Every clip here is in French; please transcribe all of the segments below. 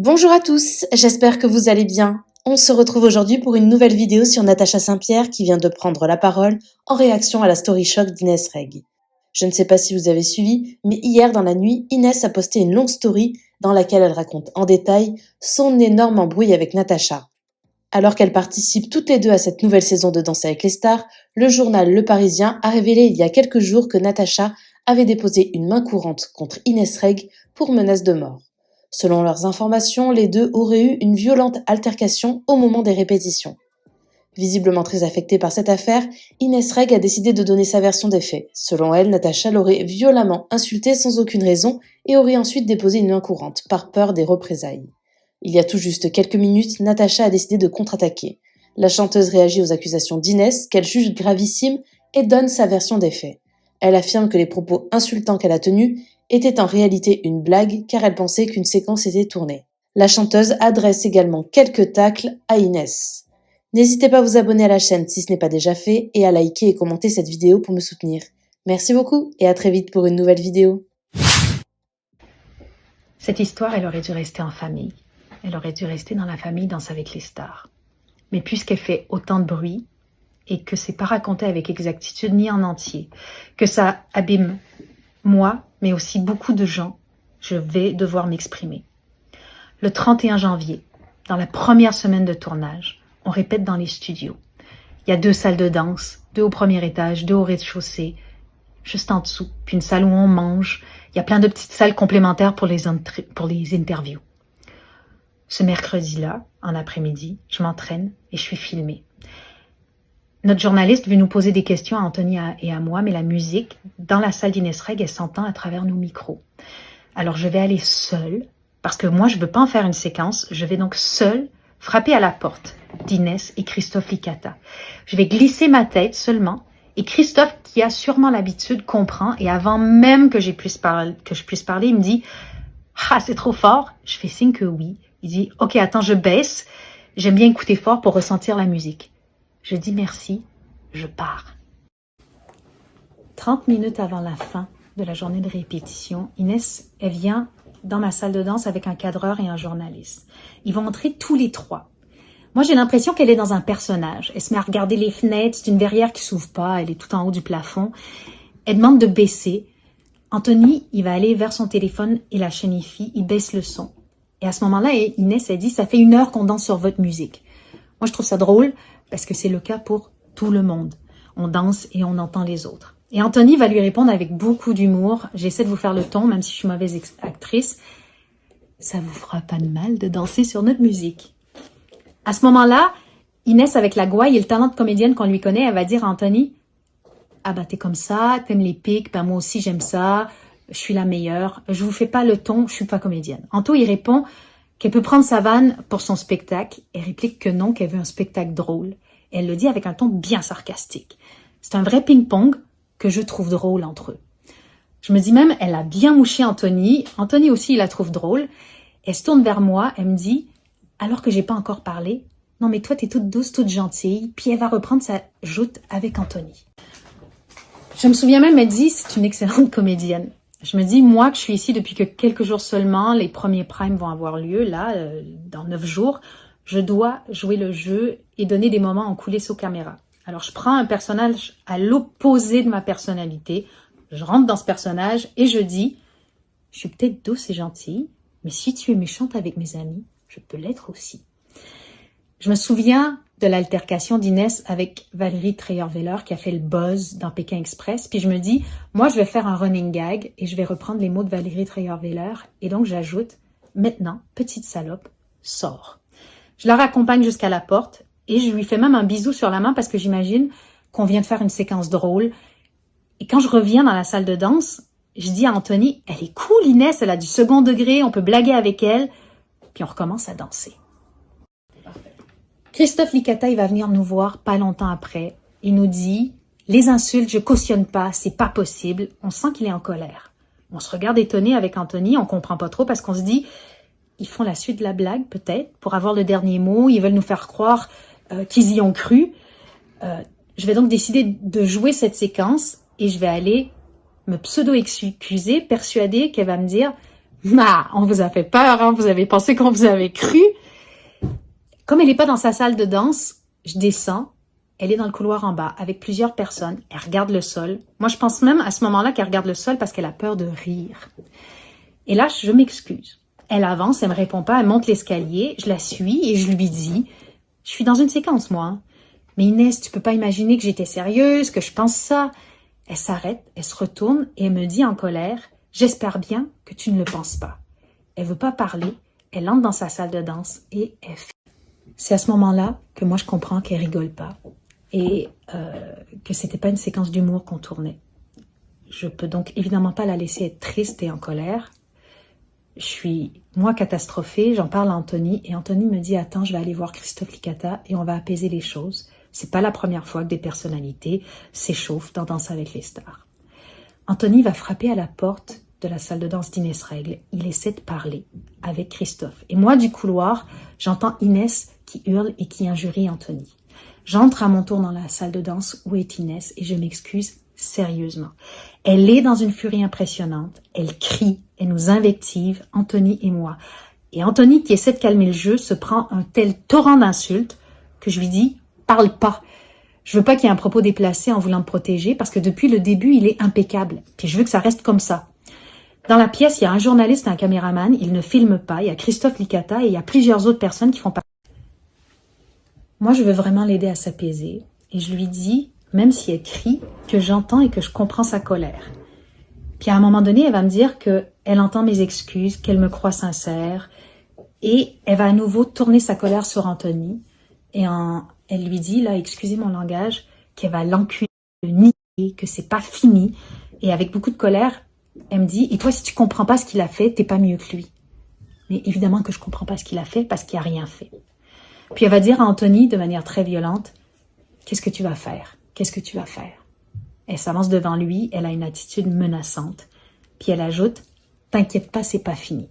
Bonjour à tous, j'espère que vous allez bien. On se retrouve aujourd'hui pour une nouvelle vidéo sur Natacha Saint-Pierre qui vient de prendre la parole en réaction à la story shock d'Inès Reg. Je ne sais pas si vous avez suivi, mais hier dans la nuit, Inès a posté une longue story dans laquelle elle raconte en détail son énorme embrouille avec Natacha. Alors qu'elles participent toutes les deux à cette nouvelle saison de Danse avec les stars, le journal Le Parisien a révélé il y a quelques jours que Natacha avait déposé une main courante contre Inès Reg pour menace de mort. Selon leurs informations, les deux auraient eu une violente altercation au moment des répétitions. Visiblement très affectée par cette affaire, Inès Reg a décidé de donner sa version des faits. Selon elle, Natacha l'aurait violemment insultée sans aucune raison et aurait ensuite déposé une main courante, par peur des représailles. Il y a tout juste quelques minutes, Natacha a décidé de contre-attaquer. La chanteuse réagit aux accusations d'Inès, qu'elle juge gravissimes, et donne sa version des faits. Elle affirme que les propos insultants qu'elle a tenus était en réalité une blague car elle pensait qu'une séquence était tournée. La chanteuse adresse également quelques tacles à Inès. N'hésitez pas à vous abonner à la chaîne si ce n'est pas déjà fait et à liker et commenter cette vidéo pour me soutenir. Merci beaucoup et à très vite pour une nouvelle vidéo. Cette histoire, elle aurait dû rester en famille. Elle aurait dû rester dans la famille Danse avec les stars. Mais puisqu'elle fait autant de bruit et que c'est pas raconté avec exactitude ni en entier, que ça abîme moi, mais aussi beaucoup de gens, je vais devoir m'exprimer. Le 31 janvier, dans la première semaine de tournage, on répète dans les studios. Il y a 2 salles de danse, 2 au premier étage, 2 au rez-de-chaussée, juste en dessous, puis une salle où on mange. Il y a plein de petites salles complémentaires pour les interviews. Ce mercredi-là, en après-midi, je m'entraîne et je suis filmée. Notre journaliste veut nous poser des questions à Anthony et à moi, mais la musique, dans la salle d'Inès Reg, elle s'entend à travers nos micros. Alors je vais aller seule, parce que moi je veux pas en faire une séquence, je vais donc seule frapper à la porte d'Inès et Christophe Licata. Je vais glisser ma tête seulement, et Christophe, qui a sûrement l'habitude, comprend, et avant même que je puisse parler, il me dit « Ah, c'est trop fort !» Je fais signe que oui. Il dit « Ok, attends, je baisse. J'aime bien écouter fort pour ressentir la musique. » Je dis merci, je pars. 30 minutes avant la fin de la journée de répétition, Inès, elle vient dans ma salle de danse avec un cadreur et un journaliste. Ils vont entrer tous les 3. Moi, j'ai l'impression qu'elle est dans un personnage. Elle se met à regarder les fenêtres, c'est une verrière qui s'ouvre pas, elle est tout en haut du plafond. Elle demande de baisser. Anthony, il va aller vers son téléphone et la chenifie, il baisse le son. Et à ce moment-là, Inès, elle dit « Ça fait 1 heure qu'on danse sur votre musique. » Moi, je trouve ça drôle parce que c'est le cas pour tout le monde. On danse et on entend les autres. Et Anthony va lui répondre avec beaucoup d'humour. J'essaie de vous faire le ton, même si je suis mauvaise actrice. Ça vous fera pas de mal de danser sur notre musique. À ce moment-là, Inès, avec la gouaille et le talent de comédienne qu'on lui connaît, elle va dire à Anthony « Ah bah t'es comme ça, t'aimes les pics, ben moi aussi j'aime ça, je suis la meilleure, je vous fais pas le ton, je suis pas comédienne. » Anto, il répond qu'elle peut prendre sa vanne pour son spectacle. Elle réplique que non, qu'elle veut un spectacle drôle. Et elle le dit avec un ton bien sarcastique. C'est un vrai ping-pong que je trouve drôle entre eux. Je me dis même, elle a bien mouché Anthony. Anthony aussi, il la trouve drôle. Elle se tourne vers moi, elle me dit, alors que j'ai pas encore parlé, « Non mais toi, t'es toute douce, toute gentille. » Puis elle va reprendre sa joute avec Anthony. Je me souviens même, elle dit, c'est une excellente comédienne. Je me dis, moi, que je suis ici depuis que quelques jours seulement, les premiers primes vont avoir lieu, là, dans 9 jours, je dois jouer le jeu et donner des moments en coulisses aux caméras. Alors, je prends un personnage à l'opposé de ma personnalité, je rentre dans ce personnage et je dis, je suis peut-être douce et gentille, mais si tu es méchante avec mes amis, je peux l'être aussi. Je me souviens de l'altercation d'Inès avec Valérie Trierweiler qui a fait le buzz dans Pékin Express. Puis je me dis, moi je vais faire un running gag et je vais reprendre les mots de Valérie Trierweiler. Et donc j'ajoute, maintenant, petite salope, sors. Je la raccompagne jusqu'à la porte et je lui fais même un bisou sur la main parce que j'imagine qu'on vient de faire une séquence drôle. Et quand je reviens dans la salle de danse, je dis à Anthony, elle est cool Inès, elle a du second degré, on peut blaguer avec elle. Puis on recommence à danser. Christophe Licata, il va venir nous voir pas longtemps après. Il nous dit, les insultes, je cautionne pas, c'est pas possible. On sent qu'il est en colère. On se regarde étonné avec Anthony, on comprend pas trop parce qu'on se dit, ils font la suite de la blague peut-être pour avoir le dernier mot, ils veulent nous faire croire qu'ils y ont cru. Je vais donc décider de jouer cette séquence et je vais aller me pseudo-excuser, persuadée qu'elle va me dire, Ah, on vous a fait peur, hein? Vous avez pensé qu'on vous avait cru. Comme elle n'est pas dans sa salle de danse, je descends. Elle est dans le couloir en bas avec plusieurs personnes. Elle regarde le sol. Moi, je pense même à ce moment-là qu'elle regarde le sol parce qu'elle a peur de rire. Et là, je m'excuse. Elle avance, elle me répond pas, elle monte l'escalier. Je la suis et je lui dis, je suis dans une séquence, moi. Hein. Mais Inès, tu peux pas imaginer que j'étais sérieuse, que je pense ça. Elle s'arrête, elle se retourne et elle me dit en colère, j'espère bien que tu ne le penses pas. Elle veut pas parler. Elle entre dans sa salle de danse et elle fait. C'est à ce moment-là que moi, je comprends qu'elle rigole pas et que c'était pas une séquence d'humour qu'on tournait. Je peux donc évidemment pas la laisser être triste et en colère. Je suis, moi, catastrophée. J'en parle à Anthony et Anthony me dit « Attends, je vais aller voir Christophe Licata et on va apaiser les choses. » C'est pas la première fois que des personnalités s'échauffent dans Danse avec les stars. Anthony va frapper à la porte de la salle de danse d'Inès Règle. Il essaie de parler avec Christophe. Et moi, du couloir, j'entends Inès qui hurle et qui injurie Anthony. J'entre à mon tour dans la salle de danse où est Inès et je m'excuse sérieusement. Elle est dans une furie impressionnante. Elle crie, elle nous invective, Anthony et moi. Et Anthony, qui essaie de calmer le jeu, se prend un tel torrent d'insultes que je lui dis « Parle pas ». Je veux pas qu'il y ait un propos déplacé en voulant me protéger parce que depuis le début, il est impeccable. Puis je veux que ça reste comme ça. Dans la pièce, il y a un journaliste et un caméraman. Ils ne filment pas. Il y a Christophe Licata et il y a plusieurs autres personnes qui font partie. Moi, je veux vraiment l'aider à s'apaiser. Et je lui dis, même si elle crie, que j'entends et que je comprends sa colère. Puis à un moment donné, elle va me dire qu'elle entend mes excuses, qu'elle me croit sincère. Et elle va à nouveau tourner sa colère sur Anthony. Et elle lui dit, là, excusez mon langage, qu'elle va l'enculer, le nier, que c'est pas fini. Et avec beaucoup de colère, elle me dit, et toi, si tu comprends pas ce qu'il a fait, t'es pas mieux que lui. Mais évidemment que je comprends pas ce qu'il a fait parce qu'il a rien fait. Puis elle va dire à Anthony de manière très violente, qu'est-ce que tu vas faire? Qu'est-ce que tu vas faire? Elle s'avance devant lui, elle a une attitude menaçante. Puis elle ajoute, t'inquiète pas, c'est pas fini.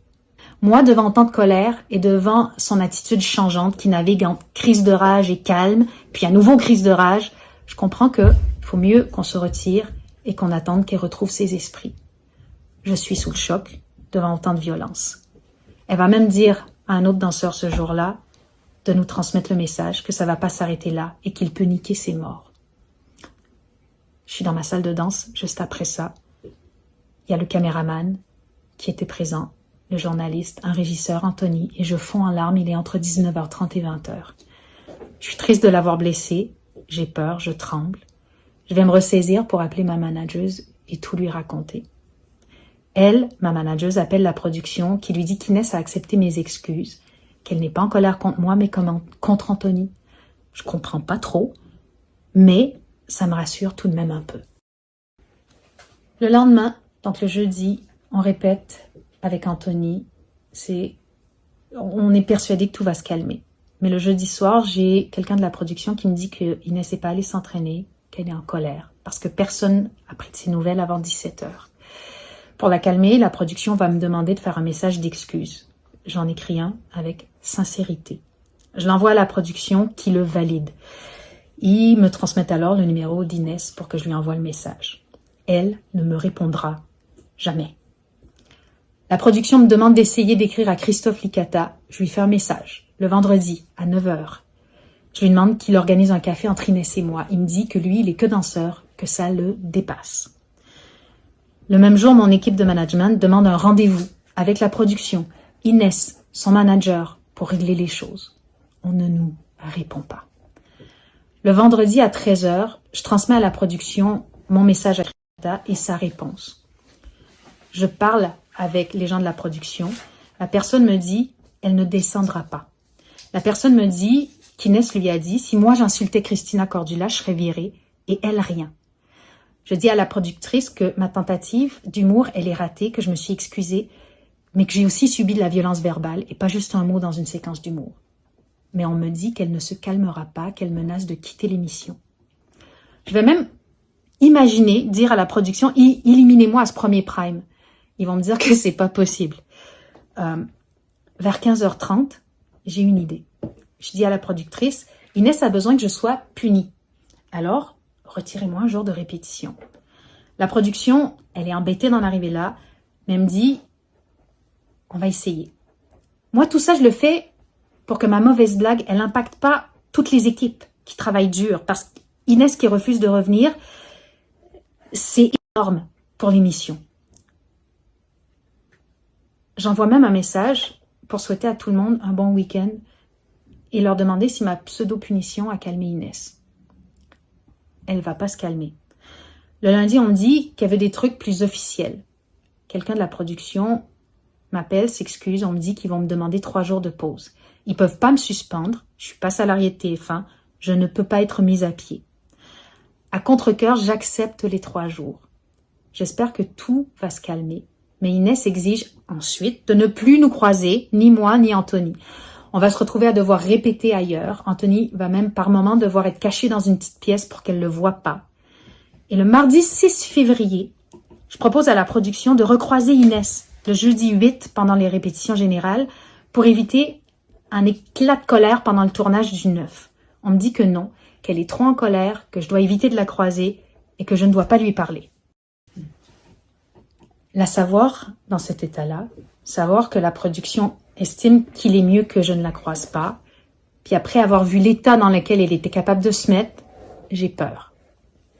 Moi, devant tant de colère et devant son attitude changeante qui navigue entre crise de rage et calme, puis à nouveau crise de rage, je comprends qu'il faut mieux qu'on se retire et qu'on attende qu'elle retrouve ses esprits. Je suis sous le choc devant autant de violence. Elle va même dire à un autre danseur ce jour-là de nous transmettre le message que ça va pas s'arrêter là et qu'il peut niquer ses morts. Je suis dans ma salle de danse, juste après ça. Il y a le caméraman qui était présent, le journaliste, un régisseur, Anthony, et je fonds en larmes, il est entre 19h30 et 20h. Je suis triste de l'avoir blessé, j'ai peur, je tremble. Je vais me ressaisir pour appeler ma manageuse et tout lui raconter. Elle, ma manageuse, appelle la production qui lui dit qu'Inès a accepté mes excuses, qu'elle n'est pas en colère contre moi, mais contre Anthony. Je comprends pas trop, mais ça me rassure tout de même un peu. Le lendemain, donc le jeudi, on répète avec Anthony. On est persuadé que tout va se calmer. Mais le jeudi soir, j'ai quelqu'un de la production qui me dit qu'Inès n'est pas allée s'entraîner, qu'elle est en colère, parce que personne n'a pris de ses nouvelles avant 17h. Pour la calmer, la production va me demander de faire un message d'excuse. J'en écris un avec sincérité. Je l'envoie à la production qui le valide. Ils me transmettent alors le numéro d'Inès pour que je lui envoie le message. Elle ne me répondra jamais. La production me demande d'essayer d'écrire à Christophe Licata. Je lui fais un message, le vendredi, à 9h. Je lui demande qu'il organise un café entre Inès et moi. Il me dit que lui, il est que danseur, que ça le dépasse. Le même jour, mon équipe de management demande un rendez-vous avec la production, Inès, son manager, pour régler les choses. On ne nous répond pas. Le vendredi à 13h, je transmets à la production mon message à Christophe et sa réponse. Je parle avec les gens de la production. La personne me dit, elle ne descendra pas. La personne me dit qu'Inès lui a dit, si moi j'insultais Christina Cordula, je serais virée, et elle rien. Je dis à la productrice que ma tentative d'humour, elle est ratée, que je me suis excusée, mais que j'ai aussi subi de la violence verbale et pas juste un mot dans une séquence d'humour. Mais on me dit qu'elle ne se calmera pas, qu'elle menace de quitter l'émission. Je vais même imaginer dire à la production, éliminez-moi à ce premier prime. Ils vont me dire que c'est pas possible. Vers 15h30, j'ai une idée. Je dis à la productrice, Inès a besoin que je sois punie. Alors, retirez-moi un jour de répétition. La production, elle est embêtée d'en arriver là, mais elle me dit, On va essayer. Moi, tout ça, je le fais pour que ma mauvaise blague, elle n'impacte pas toutes les équipes qui travaillent dur. Parce qu'Inès qui refuse de revenir, c'est énorme pour l'émission. J'envoie même un message pour souhaiter à tout le monde un bon week-end et leur demander si ma pseudo-punition a calmé Inès. Elle va pas se calmer. Le lundi, on me dit qu'il y avait des trucs plus officiels. Quelqu'un de la production m'appelle, s'excuse, on me dit qu'ils vont me demander 3 jours de pause. Ils peuvent pas me suspendre, je suis pas salariée de TF1, je ne peux pas être mise à pied. À contre-cœur, j'accepte les 3 jours. J'espère que tout va se calmer, mais Inès exige ensuite de ne plus nous croiser, ni moi, ni Anthony. On va se retrouver à devoir répéter ailleurs. Anthony va même par moments devoir être caché dans une petite pièce pour qu'elle ne le voie pas. Et le mardi 6 février, je propose à la production de recroiser Inès le jeudi 8 pendant les répétitions générales pour éviter un éclat de colère pendant le tournage du 9. On me dit que non, qu'elle est trop en colère, que je dois éviter de la croiser et que je ne dois pas lui parler. La savoir dans cet état-là, savoir que la production estime qu'il est mieux que je ne la croise pas, puis après avoir vu l'état dans lequel elle était capable de se mettre, j'ai peur.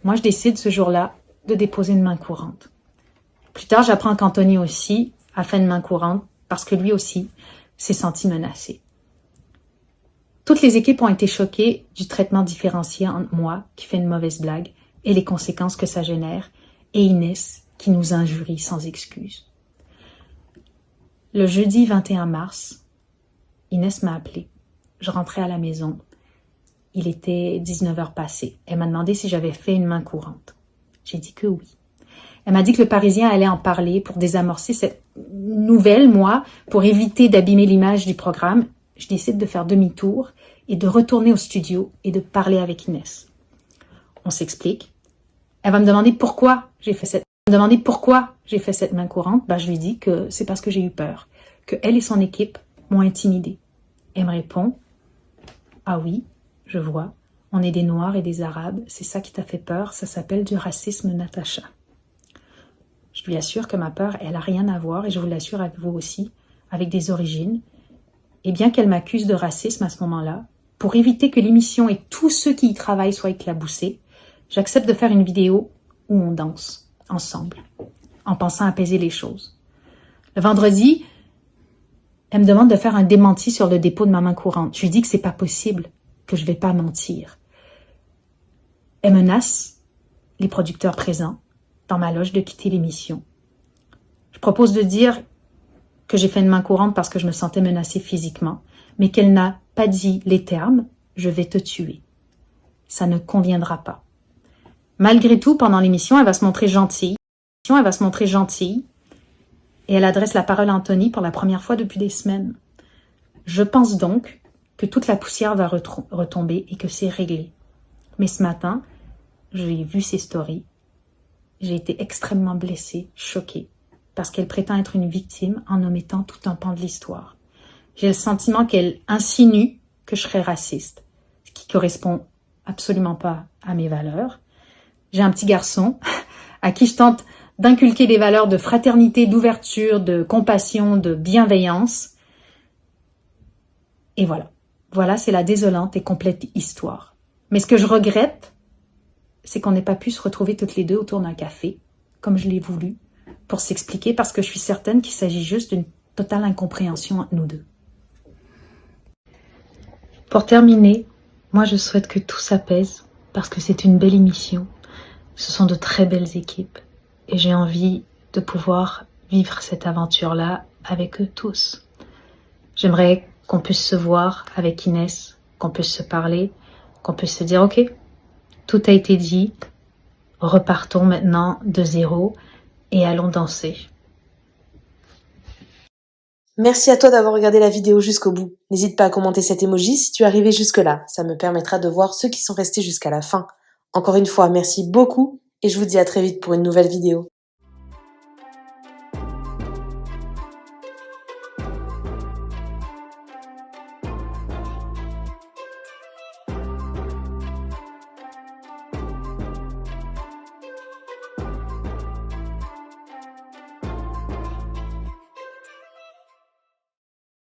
Moi, je décide ce jour-là de déposer une main courante. Plus tard, j'apprends qu'Anthony aussi a fait une main courante parce que lui aussi s'est senti menacé. Toutes les équipes ont été choquées du traitement différencié entre moi, qui fait une mauvaise blague, et les conséquences que ça génère, et Inès, qui nous injurie sans excuse. Le jeudi 21 mars, Inès m'a appelé. Je rentrais à la maison. Il était 19h passées. Elle m'a demandé si j'avais fait une main courante. J'ai dit que oui. Elle m'a dit que le Parisien allait en parler pour désamorcer cette nouvelle, moi, pour éviter d'abîmer l'image du programme. Je décide de faire demi-tour et de retourner au studio et de parler avec Inès. On s'explique. Elle va me demander pourquoi j'ai fait cette main courante. Je lui dis que c'est parce que j'ai eu peur, que elle et son équipe m'ont intimidée. Elle me répond, « Ah oui, je vois, on est des Noirs et des Arabes, c'est ça qui t'a fait peur, ça s'appelle du racisme, Natacha. » Je lui assure que ma peur, elle n'a rien à voir, et je vous l'assure avec vous aussi, avec des origines. Et bien qu'elle m'accuse de racisme à ce moment-là, pour éviter que l'émission et tous ceux qui y travaillent soient éclaboussés, j'accepte de faire une vidéo où on danse ensemble, en pensant apaiser les choses. Le vendredi, elle me demande de faire un démenti sur le dépôt de ma main courante. Je lui dis que c'est pas possible, que je vais pas mentir. Elle menace les producteurs présents dans ma loge de quitter l'émission. Je propose de dire que j'ai fait une main courante parce que je me sentais menacée physiquement, mais qu'elle n'a pas dit les termes « je vais te tuer ». Ça ne conviendra pas. Malgré tout, pendant l'émission, elle va se montrer gentille. Et elle adresse la parole à Anthony pour la première fois depuis des semaines. Je pense donc que toute la poussière va retomber et que c'est réglé. Mais ce matin, j'ai vu ses stories. J'ai été extrêmement blessée, choquée, parce qu'elle prétend être une victime en omettant tout un pan de l'histoire. J'ai le sentiment qu'elle insinue que je serais raciste, ce qui correspond absolument pas à mes valeurs. J'ai un petit garçon à qui je tente d'inculquer des valeurs de fraternité, d'ouverture, de compassion, de bienveillance. Et voilà. Voilà, c'est la désolante et complète histoire. Mais ce que je regrette, c'est qu'on n'ait pas pu se retrouver toutes les deux autour d'un café, comme je l'ai voulu, pour s'expliquer, parce que je suis certaine qu'il s'agit juste d'une totale incompréhension entre nous deux. Pour terminer, moi je souhaite que tout s'apaise, parce que c'est une belle émission. Ce sont de très belles équipes, et j'ai envie de pouvoir vivre cette aventure-là avec eux tous. J'aimerais qu'on puisse se voir avec Inès, qu'on puisse se parler, qu'on puisse se dire « Ok, tout a été dit, repartons maintenant de zéro et allons danser. » Merci à toi d'avoir regardé la vidéo jusqu'au bout. N'hésite pas à commenter cet emoji si tu es arrivé jusque-là. Ça me permettra de voir ceux qui sont restés jusqu'à la fin. Encore une fois, merci beaucoup et je vous dis à très vite pour une nouvelle vidéo.